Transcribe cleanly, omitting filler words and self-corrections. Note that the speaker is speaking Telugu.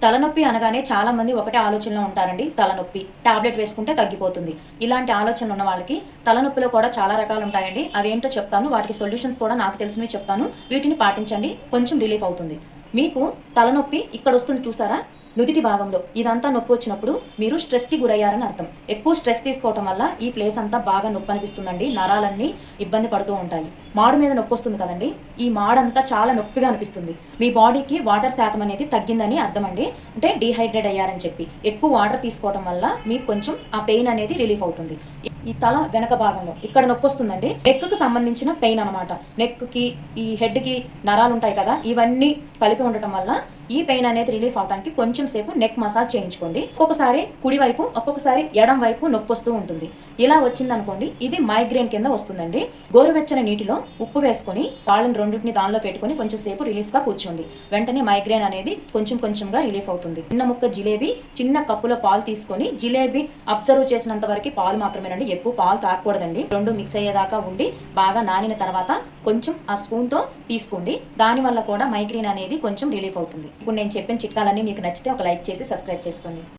తలనొప్పి అనగానే చాలా మంది ఒకటే ఆలోచనలో ఉంటారండి. తలనొప్పి టాబ్లెట్ వేసుకుంటే తగ్గిపోతుంది. ఇలాంటి ఆలోచనలు ఉన్న వాళ్ళకి తలనొప్పిలో కూడా చాలా రకాలు ఉంటాయండి. అవేంటో చెప్తాను. వాటికి సొల్యూషన్స్ కూడా నాకు తెలిసినవి చెప్తాను. వీటిని పాటించండి, కొంచెం రిలీఫ్ అవుతుంది. మీకు తలనొప్పి ఇక్కడ వస్తుంది చూసారా, నుదిటి భాగంలో ఇదంతా నొప్పి వచ్చినప్పుడు మీరు స్ట్రెస్కి గురయ్యారని అర్థం. ఎక్కువ స్ట్రెస్ తీసుకోవటం వల్ల ఈ ప్లేస్ అంతా బాగా నొప్పి అనిపిస్తుందండి. నరాలన్నీ ఇబ్బంది పడుతూ ఉంటాయి. మాడు మీద నొప్పి వస్తుంది కదండి, ఈ మాడంతా చాలా నొప్పిగా అనిపిస్తుంది. మీ బాడీకి వాటర్ శాతం అనేది తగ్గిందని అర్థం అండి. అంటే డీహైడ్రేట్ అయ్యారని చెప్పి. ఎక్కువ వాటర్ తీసుకోవటం వల్ల మీకు కొంచెం ఆ పెయిన్ అనేది రిలీఫ్ అవుతుంది. ఈ తల వెనక భాగంలో ఇక్కడ నొప్పి వస్తుందండి. నెక్కి సంబంధించిన పెయిన్ అనమాట. నెక్కి ఈ హెడ్కి నరాలు ఉంటాయి కదా, ఇవన్నీ కలిపి ఉండటం వల్ల ఈ పెయిన్ అనేది రిలీఫ్ అవడానికి కొంచెం సేపు నెక్ మసాజ్ చేయించుకోండి. ఒక్కొక్కసారి కుడి వైపు, ఒక్కొక్కసారి ఎడం వైపు నొప్పి వస్తూ ఉంటుంది. ఇలా వచ్చిందనుకోండి, ఇది మైగ్రేన్ కింద వస్తుందండి. గోరువెచ్చని నీటిలో ఉప్పు వేసుకొని కాళ్ళని రెండింటిని దానిలో పెట్టుకొని కొంచెం సేపు రిలీఫ్ గా కూర్చోండి. వెంటనే మైగ్రేన్ అనేది కొంచెం కొంచెంగా రిలీఫ్ అవుతుంది. చిన్న ముక్క జిలేబీ, చిన్న కప్పులో పాలు తీసుకొని జిలేబీ అబ్జర్వ్ చేసినంత వరకు పాలు మాత్రమేనండి, ఎక్కువ పాలు తాగకూడదండి. రెండు మిక్స్ అయ్యేదాకా ఉండి బాగా నానిన తర్వాత కొంచెం ఆ స్పూన్ తో తీసుకోండి. దానివల్ల కూడా మైగ్రేన్ అనేది కొంచెం రిలీఫ్ అవుతుంది. ఇప్పుడు నేను చెప్పిన చిట్కాలన్నీ మీకు నచ్చితే ఒక లైక్ చేసి సబ్స్క్రైబ్ చేసుకోండి.